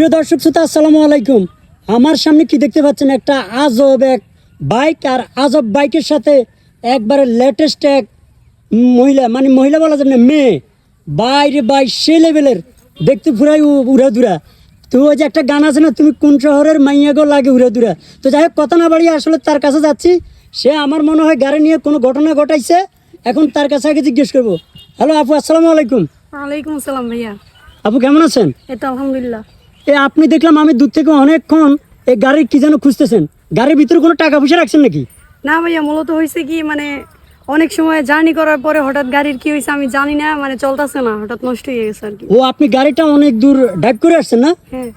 প্রিয় দর্শক শ্রোতা আসসালামু আলাইকুম। আমার সামনে কি দেখতে পাচ্ছেন, একটা আজব এক বাইক, আর আজব বাইকের সাথে একবারে লেটেস্ট এক মহিলা, মানে মহিলা বলা যাবে না, মেয়ে, বাইরে বাই সে লেভেলের দেখতে পুরাই উড়া দুরা। তো ওই যে একটা গান আছে না, তুমি কোন শহরের মাইয়া গো লাগে উড়া দুরা। তো যাই হোক, কথা না বাড়িয়ে আসলে তার কাছে যাচ্ছি। সে আমার মনে হয় গাড়ি নিয়ে কোনো ঘটনা ঘটাইছে, এখন তার কাছে আগে জিজ্ঞেস করবো। হ্যালো আপু, আসসালামু আলাইকুম। ওয়ালাইকুম আসসালাম ভাইয়া। আপু কেমন আছেন? এই তো আলহামদুলিল্লাহ। আপনি দেখলাম আমি দূর থেকে অনেকক্ষণ এই গাড়ির কি যেন খুঁজতেছেন, গাড়ির ভিতরে কোনো টাকা পয়সা রাখছেন নাকি? না ভাইয়া, মূলত হয়েছে কি, মানে অনেক সময় জার্নি করার পরে হঠাৎ গাড়ির কি হয়েছে আমি জানি না, মানে চলতেছে না, হঠাৎ নষ্ট হয়ে গেছে আর কি। ও, আপনি গাড়িটা অনেক দূর ড্রাইভ করে আসছেন না? হ্যাঁ।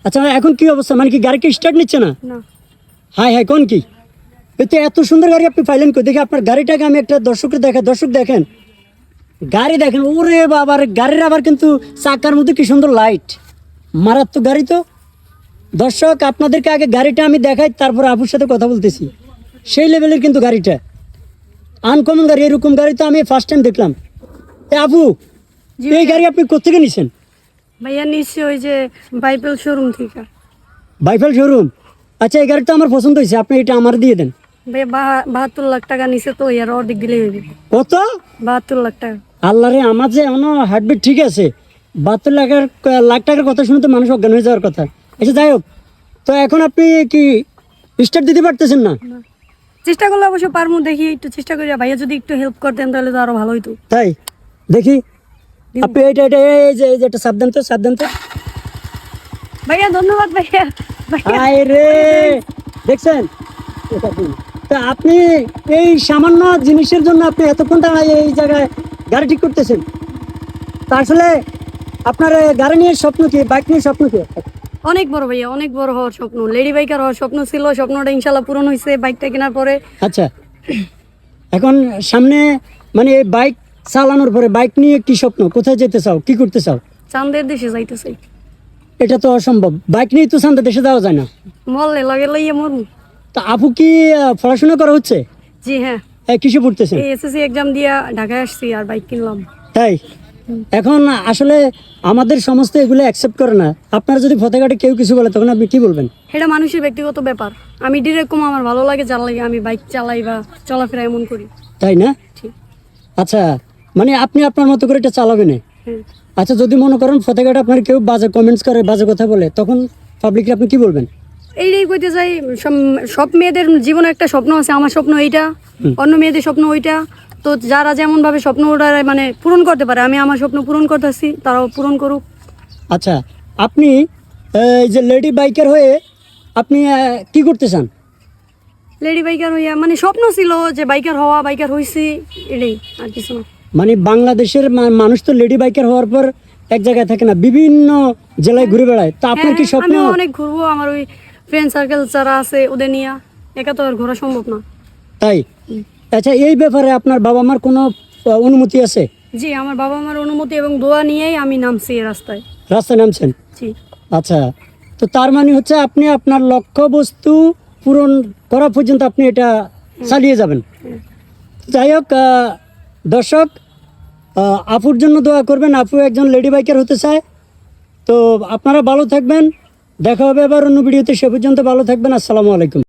আচ্ছা, এখন কি অবস্থা, মানে কি গাড়িকে স্টার্ট নিচ্ছে না? না। হাই হাই, কোন কি এতে এত সুন্দর গাড়ি আপনি পাইলেন কই? দেখি আপনার গাড়িটাকে আমি একটা দর্শককে দেখা। দর্শক দেখেন, গাড়ি দেখেন, ওরে বাবার, গাড়ির আবার কিন্তু চাকার মধ্যে কি সুন্দর লাইট, মারাত্মক গাড়ি। তো দর্শক, আপনাদেরকে আগে গাড়িটা আমি দেখাই, তারপর আপুর সাথে কথা বলতেছি। সেই লেভেলের কিন্তু গাড়িটা, আনকমন গাড়ি। এরকম গাড়ি তো আমি ফার্স্ট টাইম দেখলাম। আপু, জি এই ভাইয়া। গাড়ি আপনি কোথেকে নিছেন? ভাইয়া নিশ্চয় ওই যে বাইপেল শোরুম থেকে। বাইফেল শোরুম। আচ্ছা, এই গাড়িটা আমার পছন্দ হয়েছে, আপনি এটা আমার দিয়ে দেন। ভাইয়া 72 লাখ টাকা নিছে, তো ইয়ার অর্ধেক দিলে হইবে। কত? 72 লাখ টাকা। আল্লাহ রে, আমার যে এখনো হার্টবিট ঠিক আছে, 72 লাখ টাকার কথা শুনে তো মানুষ অজ্ঞান হয়ে যাওয়ার কথা। আচ্ছা যাই হোক, তো এখন আপনি কি স্টার্ট দিতে পারতেছেন না? না। চেষ্টা করলে অবশ্য পারবো, দেখি একটু চেষ্টা করি। ভাইয়া যদি একটু হেল্প করতেন তাহলে তো আরো ভালো হইতো। তাই দেখি আপনি এটা এটা এই যে একটা সাবধান তো, সাবধান তো। ভাইয়া ধন্যবাদ ভাইয়া। ভাইয়া আয় রে, দেখছেন? তা আপনি এই সামান্য জিনিসের জন্য আপনি এতক্ষণ দাঁড়ায় এই জায়গায় গাড়ি ঠিক করতেছেন? তা আসলে আপনার গাড়ি নিয়ে স্বপ্ন কি, বাইক নিয়ে স্বপ্ন কি? অনেক বড় ভাইয়া, অনেক বড় হওয়ার স্বপ্ন, লেডি বাইকার হওয়ার স্বপ্ন ছিল। স্বপ্নটা ইনশাল্লাহ পূরণ হয়েছে বাইকটা কেনার পরে। আচ্ছা, এখন সামনে মানে এই বাইক চালানোর পরে বাইক নিয়ে কি স্বপ্ন, কোথায় যেতে চাও, কি করতে চাও? চাঁদের দেশে যাইতে চাই। এটা তো অসম্ভব, বাইক নিয়ে তো শান্ত দেশে যাওয়া যায় না। মরলে লগে লইয়ে মরমু। তা আপু কি পড়াশোনা করা হচ্ছে? জি হ্যাঁ, কিসে পড়তেছেন? এই এসএসসি এক্সাম দিয়া ঢাকায় আসছি আর বাইক কিনলাম। তাই এখন আসলে আমাদের সমস্ত এগুলো অ্যাকসেপ্ট করে না। আপনার যদি ফতেঘাটে কেউ কিছু বলে, তখন আপনি কি বলবেন? এটা মানুষের ব্যক্তিগত ব্যাপার। আমি ডিরেক্ট কম, আমার ভালো লাগে চালাই, আমি বাইক চালাই বা চলাফেরা এমন করি। তাই না? ঠিক। আচ্ছা, মানে আপনি আপনার মতো করে এটা চালাবেন। হ্যাঁ। আচ্ছা, যদি মনে করেন ফতেঘাটে আপনার কেউ বাজে কমেন্টস করে, বাজে কথা বলে, তখন পাবলিকলি আপনি কি বলবেন? এইটাই কইতে চাই, সব মেয়েদের জীবনে একটা স্বপ্ন আছে। আমার স্বপ্ন এইটা, অন্য মেয়েদের স্বপ্ন ওইটা। তো যারা যেমন ভাবে স্বপ্ন ওটা মানে পূরণ করতে পারে, আমি আমার স্বপ্ন পূরণ করতেছি, তারাও পূরণ করুক। আচ্ছা, আপনি এই যে লেডি বাইকার হয়ে আপনি কি করতে চান? লেডি বাইকার হইয়া মানে স্বপ্ন ছিল যে বাইকার হওয়া, বাইকার হইছি, এটাই আর কিছু না। মানে বাংলাদেশের মানুষ তো লেডি বাইকার হওয়ার পর এক জায়গায় থাকে না, বিভিন্ন জেলায় ঘুরে বেড়ায়। তা আপনার কি স্বপ্ন? আমি অনেক ঘুরবো, আমার ওই ফ্রেন্ড সার্কেল যারা আছে ওদের নিয়ে, একা তো আর ঘোরা সম্ভব না। তাই? আচ্ছা, এই ব্যাপারে আপনার বাবা মার কোনো অনুমতি আছে? জি, আমার বাবা মার অনুমতি এবং দোয়া নিয়েই আমি নামছি এই রাস্তায়। রাস্তায় নামছেন? জি। আচ্ছা, তো তার মানে হচ্ছে আপনি আপনার লক্ষ্য বস্তু পূরণ করা পর্যন্ত আপনি এটা চালিয়ে যাবেন। যাই হোক, দর্শক, আপুর জন্য দোয়া করবেন। আপু একজন লেডি বাইকার হতে চায়। তো আপনারা ভালো থাকবেন, দেখা হবে এবার অন্য ভিডিওতে। সে পর্যন্ত ভালো থাকবেন। আসসালামু আলাইকুম।